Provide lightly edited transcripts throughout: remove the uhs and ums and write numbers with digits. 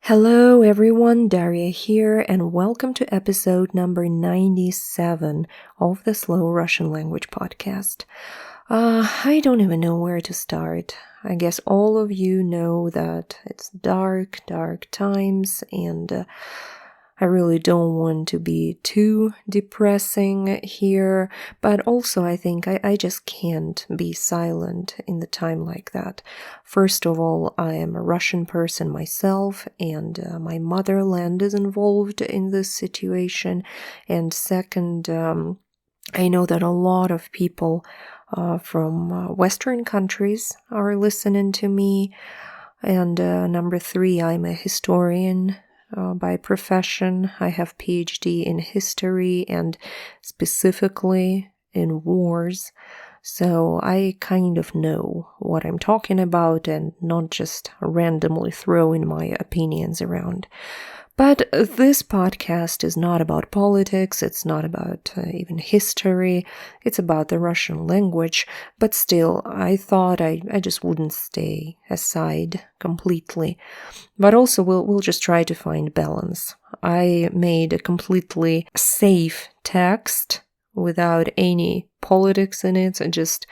Hello everyone, Daria here, and welcome to episode number 97 of the Slow Russian Language Podcast. I don't even know where to start. I guess all of you know that it's dark times, and I really don't want to be too depressing here, but also I think I just can't be silent in the time like that. First of all, I am a Russian person myself, and my motherland is involved in this situation. And second, I know that a lot of people from Western countries are listening to me. And number three, I'm a historian. By profession, I have PhD in history and specifically in wars, so I kind of know what I'm talking about and not just randomly throwing my opinions around. But this podcast is not about politics, it's not about even history, it's about the Russian language, but still, I thought I just wouldn't stay aside completely. But also, we'll just try to find balance. I made a completely safe text without any politics in it, just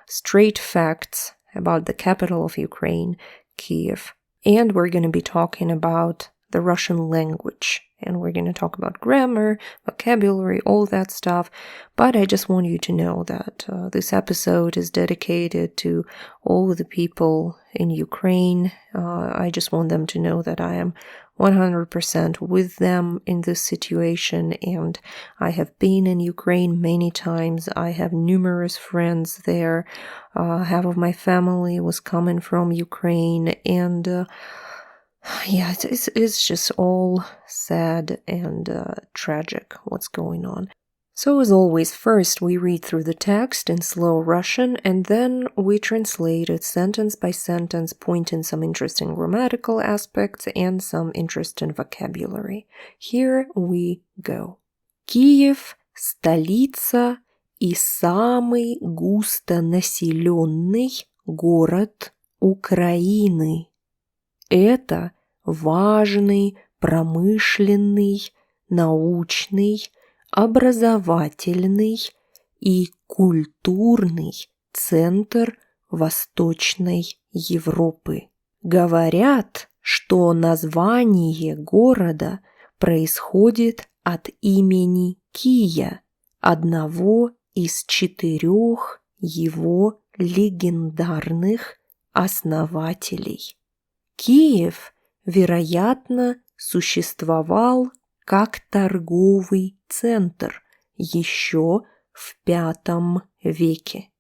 straight facts about the capital of Ukraine, Kyiv. And we're going to be talking about the Russian language, and we're going to talk about grammar, vocabulary, all that stuff. But I just want you to know that this episode is dedicated to all the people in Ukraine. I just want them to know that I am 100% with them in this situation, and I have been in Ukraine many times. I have numerous friends there. Half of my family was coming from Ukraine, and it's just all sad and tragic what's going on. So as always, first we read through the text in slow Russian, and then we translate it sentence by sentence, pointing some interesting grammatical aspects and some interesting vocabulary. Here we go. Киев – столица и самый густонаселенный город Украины. Это важный, промышленный, научный, образовательный и культурный центр Восточной Европы. Говорят, что название города происходит от имени Кия, одного из 4 его легендарных основателей. Киев, вероятно, существовал как торговый центр еще в пятом веке.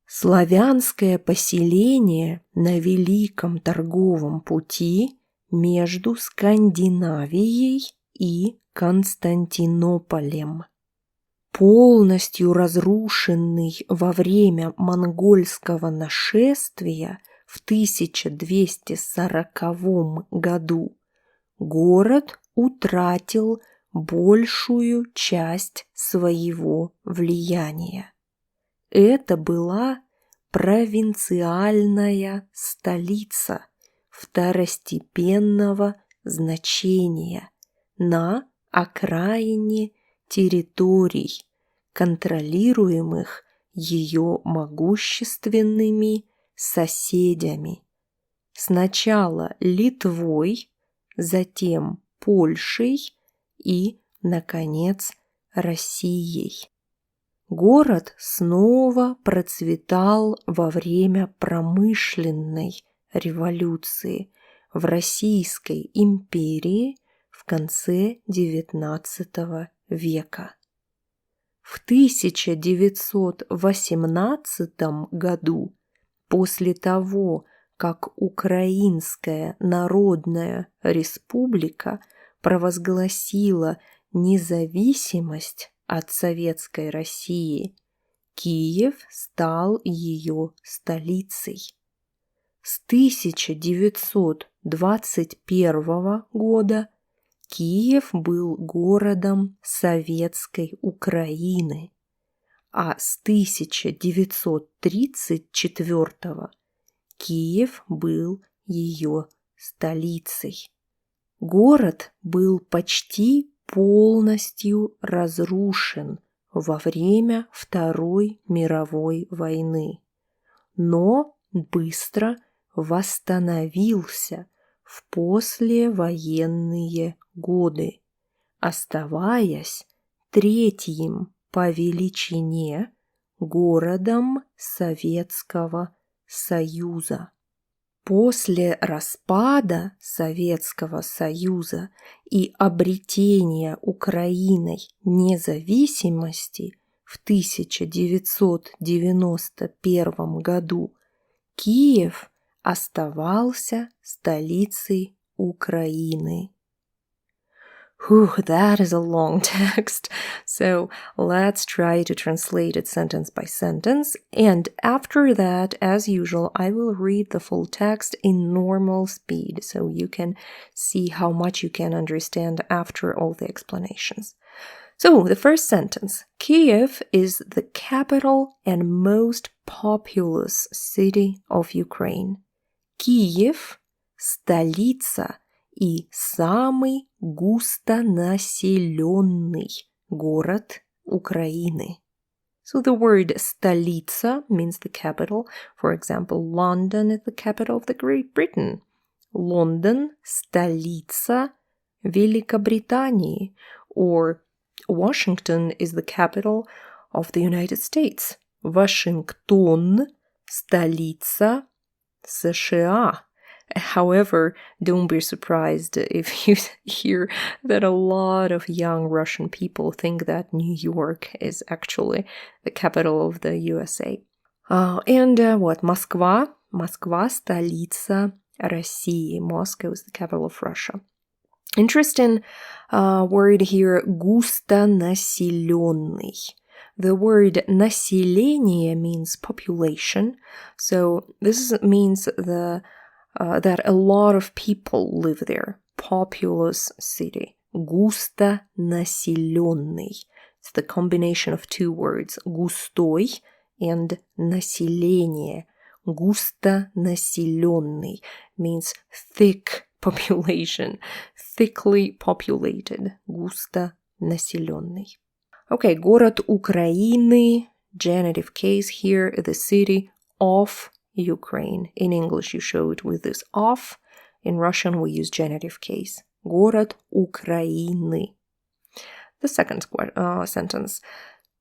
Славянское поселение на великом торговом пути между Скандинавией и Константинополем. Полностью разрушенный во время монгольского нашествия в 1240 году, город утратил большую часть своего влияния. Это была провинциальная столица второстепенного значения на окраине территорий, контролируемых ее могущественными соседями. Сначала Литвой, затем Польшей и, наконец, Россией. Город снова процветал во время промышленной революции в Российской империи в конце XIX века. В 1918 году, после того, как Украинская Народная Республика провозгласила независимость от Советской России, Киев стал ее столицей. С 1921 года Киев был городом Советской Украины, а с 1934 Киев был ее столицей. Город был почти полностью разрушен во время Второй мировой войны, но быстро восстановился в послевоенные годы, оставаясь третьим по величине городом Советского Союза. После распада Советского Союза и обретения Украиной независимости в 1991 году Киев оставался столицей Украины. That is a long text, so let's try to translate it sentence by sentence, and after that, as usual, I will read the full text in normal speed, so you can see how much you can understand after all the explanations. So, the first sentence, Kyiv is the capital and most populous city of Ukraine. Kyiv – столица и самый густонаселенный город Украины. So the word столица means the capital. For example, London is the capital of the Great Britain. London – столица Великобритании. Or Washington is the capital of the United States. Вашингтон – столица США. However, don't be surprised if you hear that a lot of young Russian people think that New York is actually the capital of the USA. What? Москва? Москва – столица России. Moscow is the capital of Russia. Interesting word here, густонаселенный. The word население means population. So this means that a lot of people live there. Populous city. Густонаселенный. It's the combination of two words. Густой and население. Густонаселенный means thick population. Thickly populated. Густонаселенный. Okay, город Украины. Genitive case here. The city of Ukraine. In English, you show it with this of. In Russian, we use genitive case. Город Украины. The second sentence.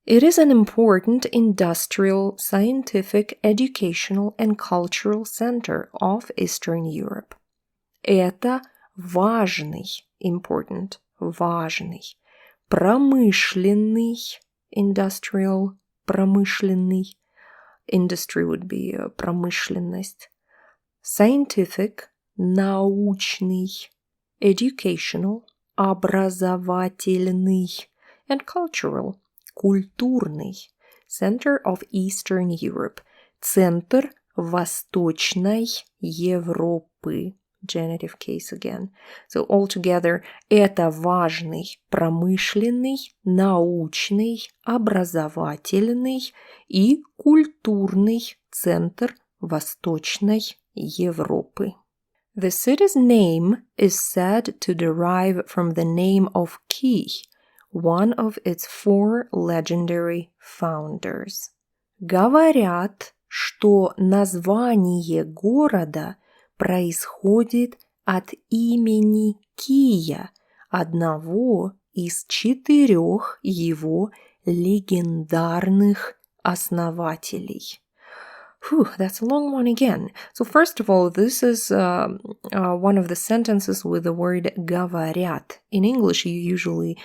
It is an important industrial, scientific, educational, and cultural center of Eastern Europe. Это важный, important, важный, промышленный, industrial, промышленный, industry would be промышленность. Scientific, научный, educational, образовательный, and cultural, культурный, center of Eastern Europe, центр Восточной Европы, genitive case again. So altogether, это важный, промышленный, научный, образовательный и культурный центр Восточной Европы. The city's name is said to derive from the name of Kyiv, one of its 4 legendary founders. Говорят, что название города происходит от имени Кия, одного из 4 его легендарных основателей. That's a long one again. So first of all, this is one of the sentences with the word говорят. In English, you usually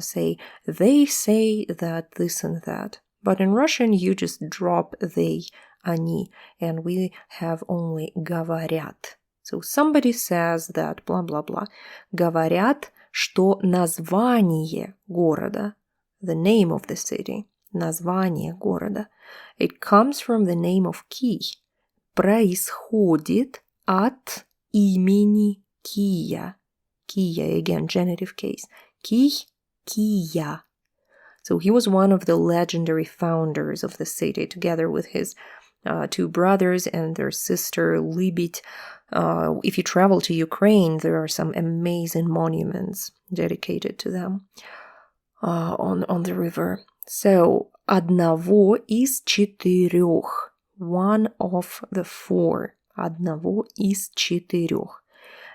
say, they say that this and that. But in Russian, you just drop they, они, and we have only говорят. So somebody says that, blah, blah, blah. Говорят, что название города, the name of the city, название города, it comes from the name of Kyiv, происходит от имени Кия. Кия, again, genitive case. Кий, Кия. So he was one of the legendary founders of the city, together with his two brothers and their sister Libit. If you travel to Ukraine, there are some amazing monuments dedicated to them on the river. So, одного из четырех, one of the four, одного из четырех.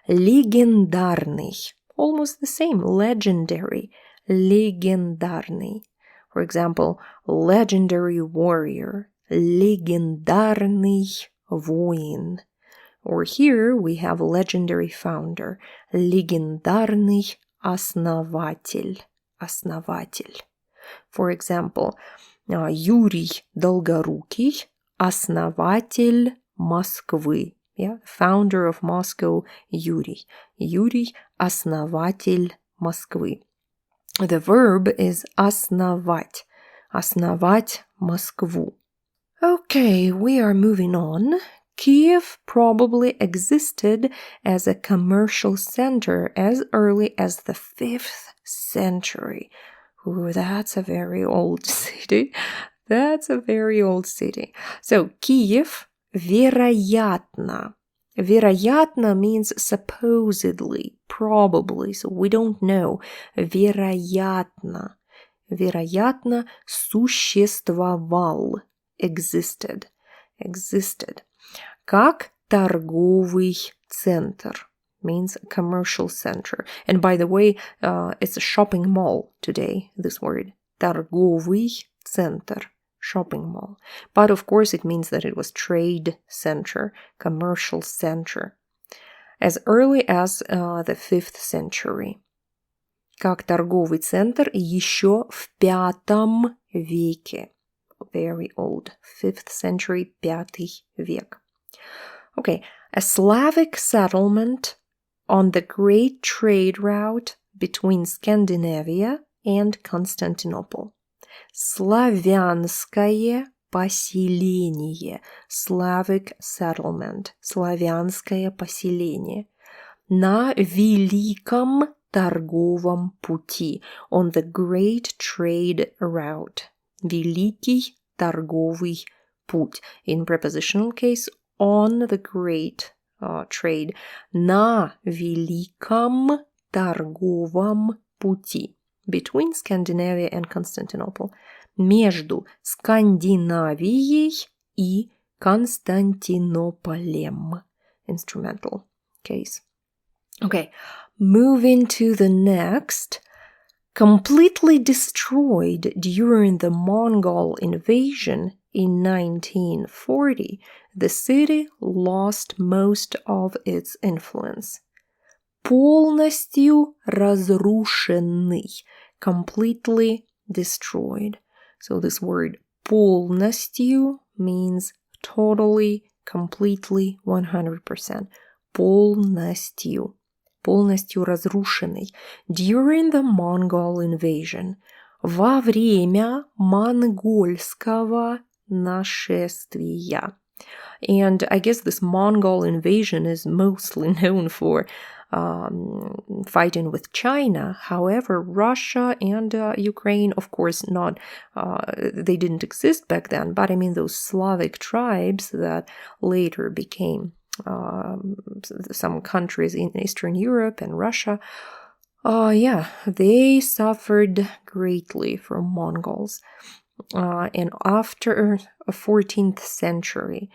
Легендарный, almost the same, legendary, легендарный. For example, legendary warrior, легендарный воин. Or here we have legendary founder, легендарный основатель, основатель. For example, Юрий Долгорукий, основатель Москвы. Yeah, founder of Moscow, Юрий. Юрий, основатель Москвы. The verb is основать. Основать Москву. Okay, we are moving on. Kyiv probably existed as a commercial center as early as the 5th century. Ooh, that's a very old city. That's a very old city. So, Kyiv, вероятно. Вероятно means supposedly, probably, so we don't know. Вероятно. Вероятно, существовал. Existed. Как торговый центр. Means commercial center. And by the way, it's a shopping mall today, this word. Торговый центр. Shopping mall. But of course it means that it was trade center, commercial center. As early as the 5th century. Как торговый центр еще в пятом веке. Very old. 5th century, 5th век. Okay, a Slavic settlement on the great trade route between Scandinavia and Constantinople. Славянское поселение. Slavic settlement. Славянское поселение. На великом торговом пути. On the great trade route. Великий торговый путь. In prepositional case, on the great trade. На великом торговом пути. Between Scandinavia and Constantinople. Между Скандинавией и Константинополем. Instrumental case. Okay, moving to the next. Completely destroyed during the Mongol invasion in 1940, the city lost most of its influence. Полностью разрушенный, completely destroyed. So this word полностью means totally, completely, 100%. Полностью. Полностью разрушенный. During the Mongol invasion. Во время монгольского нашествия. And I guess this Mongol invasion is mostly known for fighting with China. However, Russia and Ukraine, of course, not, they didn't exist back then, but I mean those Slavic tribes that later became some countries in Eastern Europe and Russia, they suffered greatly from Mongols. And after the 14th century,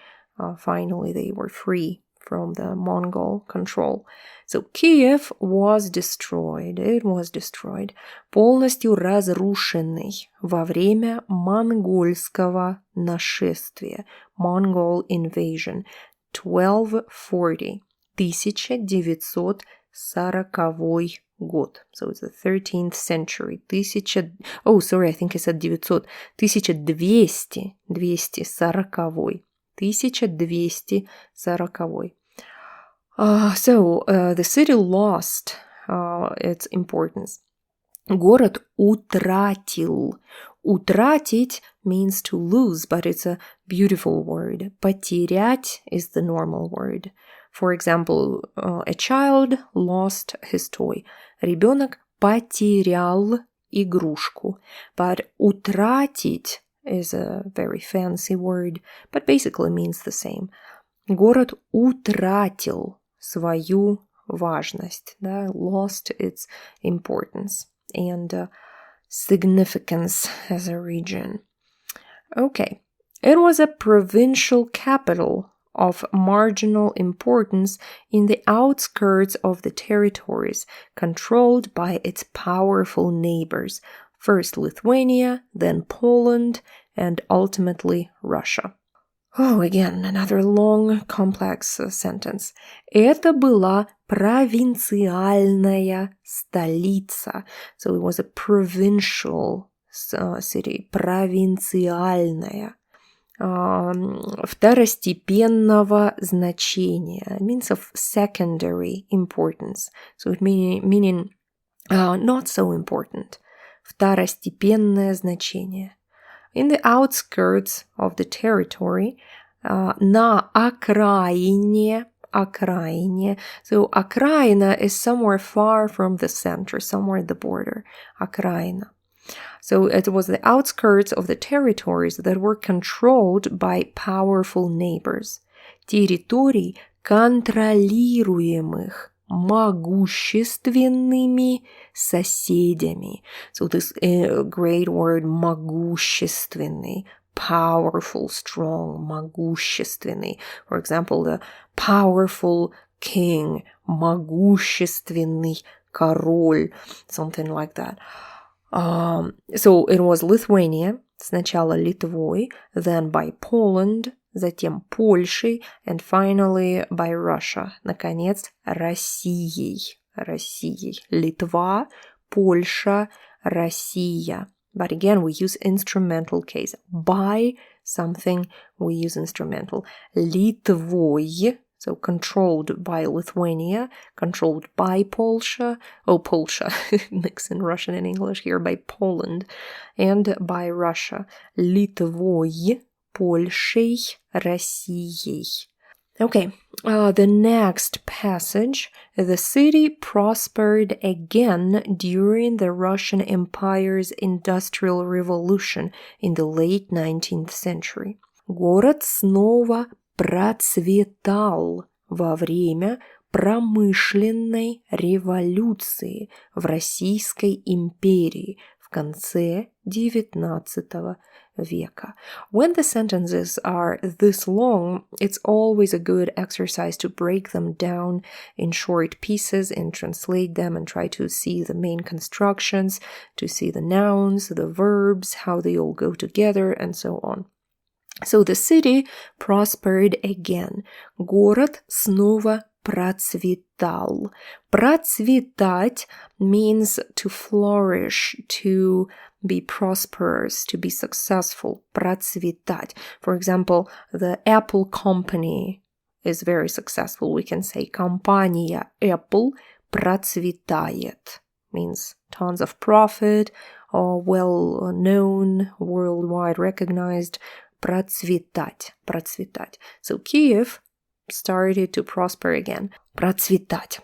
finally they were free from the Mongol control. So Kyiv was destroyed. It was destroyed. Полностью разрушенный во время монгольского нашествия. Mongol invasion. 1240. 1940 год. So it's the 13th century. I think I said 900. 1240. 1240. So the city lost its importance. Город утратил. Утратить means to lose, but it's a beautiful word. Потерять is the normal word. For example, a child lost his toy. Ребенок потерял игрушку. But утратить is a very fancy word, but basically means the same. Город утратил свою важность, да, lost its importance and significance as a region. Okay, it was a provincial capital of marginal importance in the outskirts of the territories, controlled by its powerful neighbors, first Lithuania, then Poland, and ultimately Russia. Oh, again, another long, complex sentence. Это была провинциальная столица. So it was a provincial city, провинциальная. Второстепенного значения, means of secondary importance. So it meaning not so important. Второстепенное значение. In the outskirts of the territory, на окраине. So окраина is somewhere far from the center, somewhere at the border. Окраина. So it was the outskirts of the territories that were controlled by powerful neighbors. Территорий, контролируемых могущественными соседями. So this great word могущественный, powerful, strong, могущественный. For example, the powerful king, могущественный король, something like that. So it was Lithuania, сначала Литвой, then by Poland, затем Польшей, and finally by Russia, наконец, Россией. Литва, Польша, Россия. But again, we use instrumental case. By something, we use instrumental. Литвой, so controlled by Lithuania, controlled by Polsha, mix in Russian and English here, by Poland, and by Russia. Литвой, Польшей, Россией. Okay, the next passage. The city prospered again during the Russian Empire's Industrial Revolution in the late 19th century. Город снова процветал во время промышленной революции в Российской империи в конце XIX века. When the sentences are this long, it's always a good exercise to break them down in short pieces and translate them and try to see the main constructions, to see the nouns, the verbs, how they all go together, and so on. So the city prospered again. Город снова процветал. Процветать means to flourish, to be prosperous, to be successful. Процветать. For example, the Apple company is very successful. We can say компания Apple процветает. Means tons of profit, or well known, worldwide recognized. Процветать. So Kyiv started to prosper again. Процветать.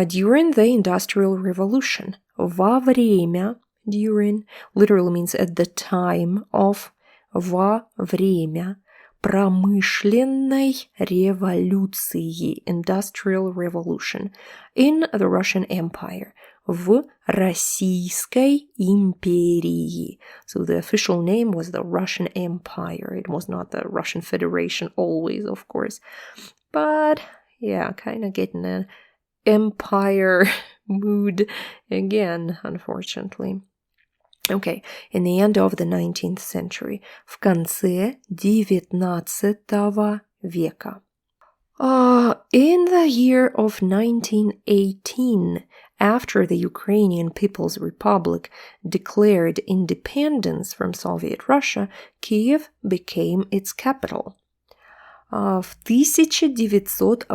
During the Industrial Revolution. Во время, during, literally means at the time of, во время промышленной революции, Industrial Revolution, in the Russian Empire. В Российской империи. So the official name was the Russian Empire. It was not the Russian Federation always, of course. But, yeah, kind of getting an empire mood again, unfortunately. Okay, in the end of the 19th century. В конце XIX века. In the year of 1918, after the Ukrainian People's Republic declared independence from Soviet Russia, Kyiv became its capital. В 1918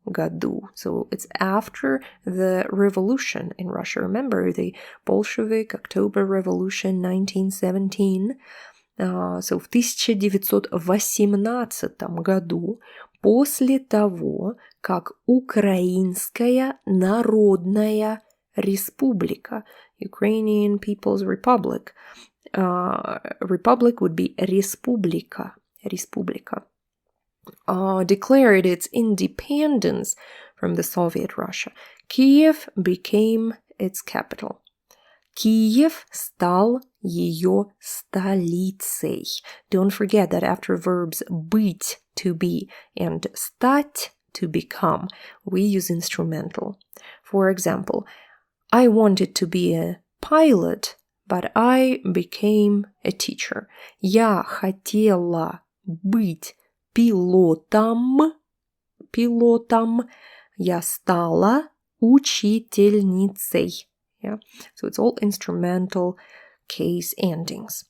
году, so it's after the revolution in Russia. Remember the Bolshevik October Revolution 1917? So в 1918 году, после того, как Украинская Народная Республика, Ukrainian People's Republic, republic would be Республика. Declared its independence from the Soviet Russia. Kyiv became its capital. Kyiv стал ее столицей. Don't forget that after verbs быть, to be, and стать, to become, we use instrumental. For example, I wanted to be a pilot, but I became a teacher. Я хотела быть пилотом. Я стала учительницей. Yeah, so it's all instrumental case endings.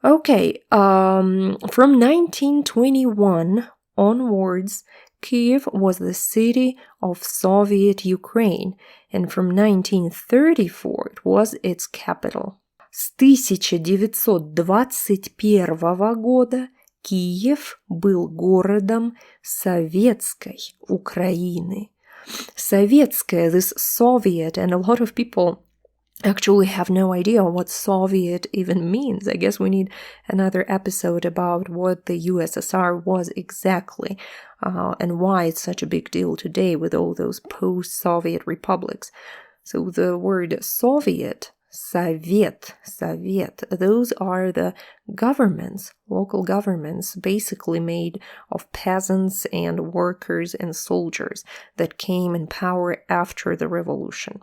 Okay, from 1921 onwards, Kyiv was the city of Soviet Ukraine, and from 1934 it was its capital. С 1921 года Киев был городом Советской Украины. Советская, this Soviet, and a lot of people actually have no idea what Soviet even means. I guess we need another episode about what the USSR was exactly, and why it's such a big deal today with all those post-Soviet republics. So the word Soviet, Soviet, those are the governments, local governments, basically made of peasants and workers and soldiers that came in power after the revolution.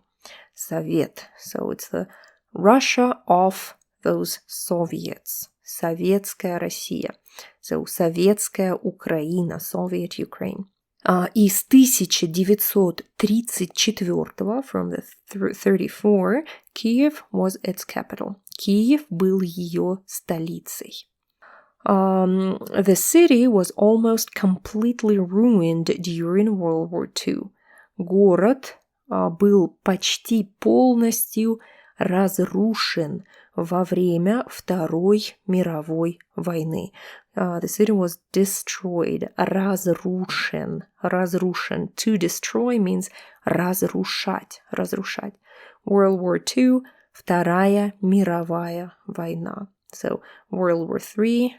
Soviet. So it's the Russia of those Soviets. Советская Россия. So Советская Украина, Soviet Ukraine. И с 1934, from the 34, Kyiv was its capital. Киев был ее столицей. The city was almost completely ruined during World War II. Город был почти полностью разрушен во время Второй мировой войны. The city was destroyed, разрушен. To destroy means разрушать. World War II, Вторая мировая война. So World War III,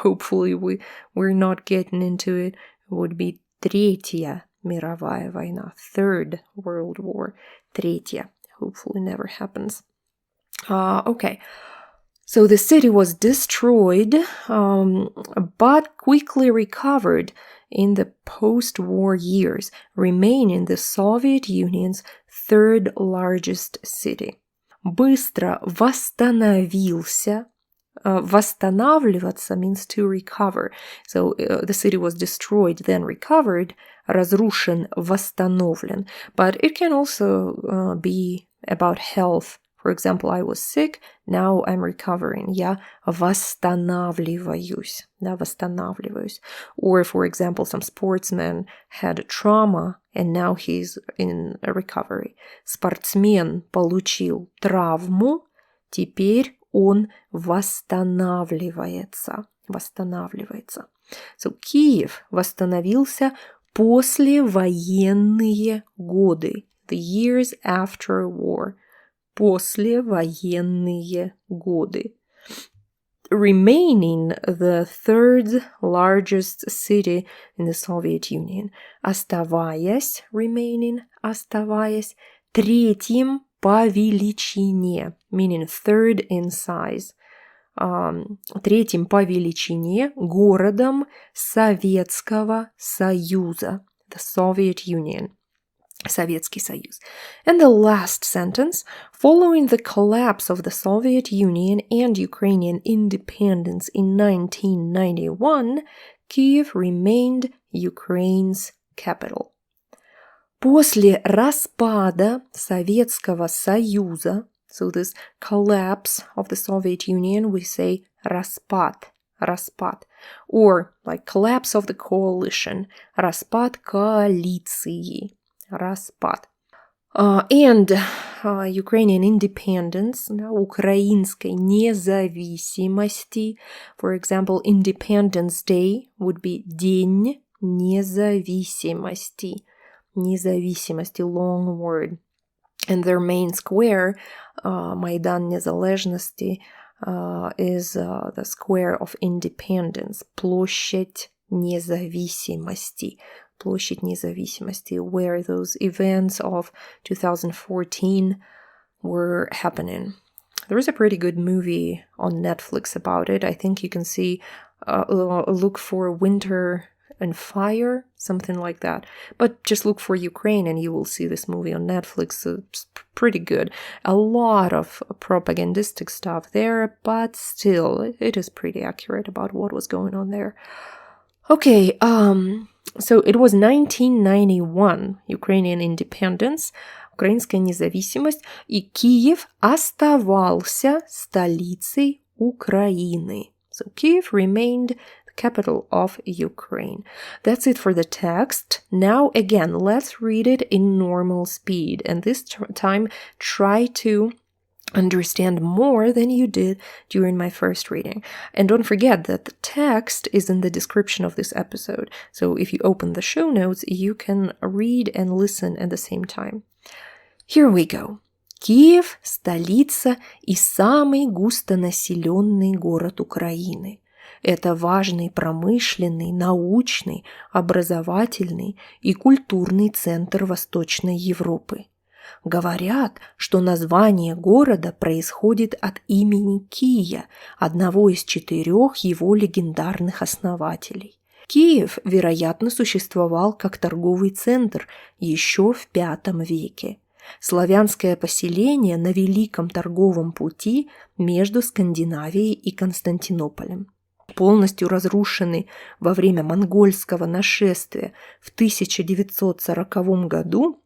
hopefully we're not getting into it, would be Третья мировая война, Third World War, Третья, hopefully never happens. Okay, so the city was destroyed, but quickly recovered in the post-war years, remaining the Soviet Union's third largest city. Быстро восстановился. Восстанавливаться means to recover. So the city was destroyed, then recovered. Разрушен, восстановлен. But it can also be about health. For example, I was sick, now I'm recovering. Я восстанавливаюсь. Or, for example, some sportsman had a trauma, and now he's in a recovery. Спортсмен получил травму, теперь он восстанавливается. So, Киев восстановился послевоенные годы. The years after war. Послевоенные годы. Remaining the third largest city in the Soviet Union. Оставаясь, третьим по величине, meaning third in size. Третьим по величине городом Советского Союза, the Soviet Union, Советский Союз. And the last sentence, following the collapse of the Soviet Union and Ukrainian independence in 1991, Kyiv remained Ukraine's capital. После распада Советского Союза, so this collapse of the Soviet Union, we say распад. Or like collapse of the coalition, распад коалиции. And Ukrainian independence, украинской независимости. For example, Independence Day would be День независимости. Независимости, long word. And their main square, Майдан Незалежности, is the Square of Independence, площадь независимости, площадь независимости, where those events of 2014 were happening. There is a pretty good movie on Netflix about it. I think you can see, look for Winter and Fire, something like that. But just look for Ukraine and you will see this movie on Netflix. It's pretty good. A lot of propagandistic stuff there, but still, it is pretty accurate about what was going on there. Okay, so it was 1991, Ukrainian independence, украинская независимость, и Киев оставался столицей Украины. So Kyiv remained the capital of Ukraine. That's it for the text. Now again, let's read it in normal speed, and this time try to understand more than you did during my first reading. And don't forget that the text is in the description of this episode. So if you open the show notes, you can read and listen at the same time. Here we go. Киев – столица и самый густонаселенный город Украины. Это важный промышленный, научный, образовательный и культурный центр Восточной Европы. Говорят, что название города происходит от имени Кия, одного из 4 его легендарных основателей. Киев, вероятно, существовал как торговый центр еще в пятом веке. Славянское поселение на великом торговом пути между Скандинавией и Константинополем. Полностью разрушенный во время монгольского нашествия в 1940 году,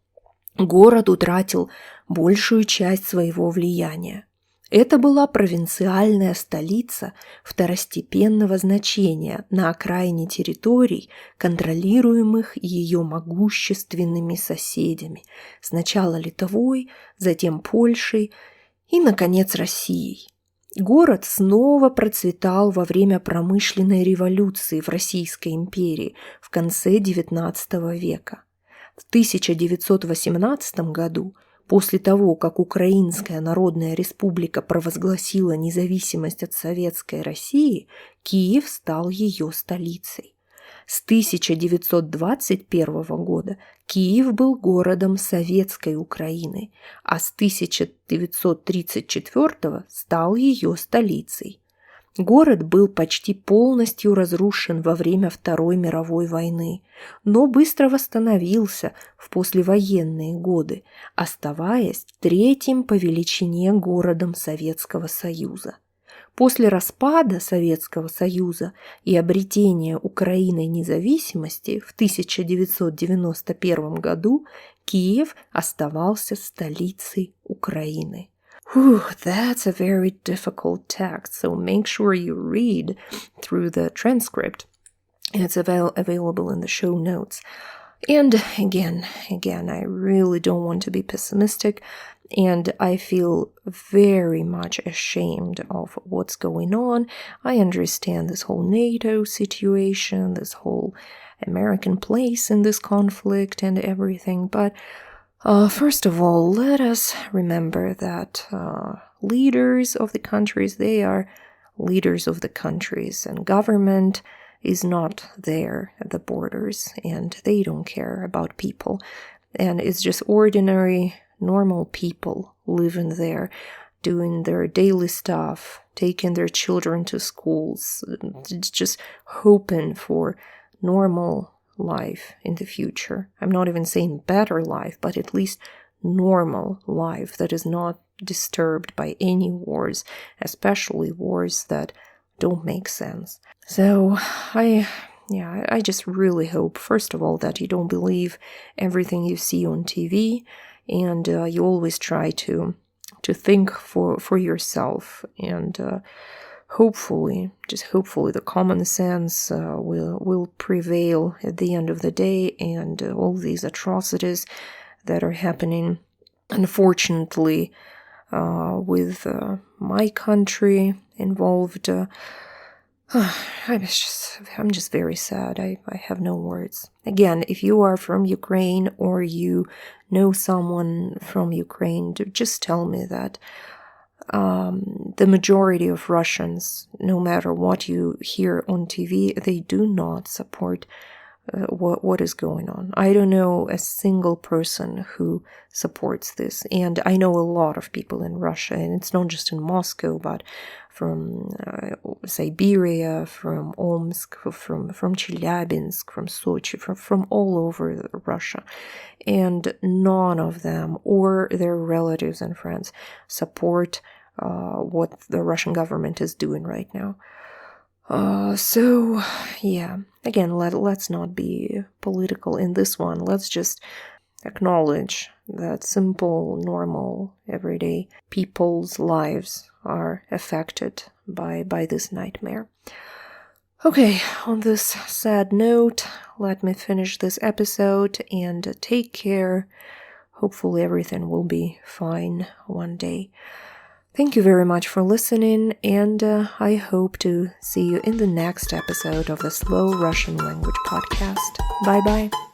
город утратил большую часть своего влияния. Это была провинциальная столица второстепенного значения на окраине территорий, контролируемых ее могущественными соседями, сначала Литвой, затем Польшей и, наконец, Россией. Город снова процветал во время промышленной революции в Российской империи в конце XIX века. В 1918 году, после того, как Украинская Народная Республика провозгласила независимость от Советской России, Киев стал ее столицей. С 1921 года Киев был городом Советской Украины, а с 1934 стал ее столицей. Город был почти полностью разрушен во время Второй мировой войны, но быстро восстановился в послевоенные годы, оставаясь 3-м по величине городом Советского Союза. После распада Советского Союза и обретения Украиной независимости в 1991 году Киев оставался столицей Украины. That's a very difficult text, so make sure you read through the transcript. It's available in the show notes. And again, I really don't want to be pessimistic, and I feel very much ashamed of what's going on. I understand this whole NATO situation, this whole American place in this conflict and everything, but first of all, let us remember that leaders of the countries, they are leaders of the countries, and government is not there at the borders, and they don't care about people. And it's just ordinary, normal people living there, doing their daily stuff, taking their children to schools, just hoping for normal life in the future. I'm not even saying better life, but at least normal life that is not disturbed by any wars, especially wars that don't make sense. So I just really hope, first of all, that you don't believe everything you see on TV, and you always try to think for yourself, and hopefully the common sense will prevail at the end of the day, and all these atrocities that are happening, unfortunately, with my country involved. I'm just very sad. I have no words. Again, if you are from Ukraine or you know someone from Ukraine, just tell me that the majority of Russians, no matter what you hear on TV, they do not support what is going on. I don't know a single person who supports this, and I know a lot of people in Russia, and it's not just in Moscow, but from Siberia, from Omsk, from Chelyabinsk, from Sochi, from all over Russia, and none of them or their relatives and friends support what the Russian government is doing right now. So, yeah, again, let's not be political in this one. Let's just acknowledge that simple, normal, everyday people's lives are affected by this nightmare. Okay, on this sad note, let me finish this episode and take care. Hopefully everything will be fine one day. Thank you very much for listening, and I hope to see you in the next episode of the Slow Russian Language Podcast. Bye-bye.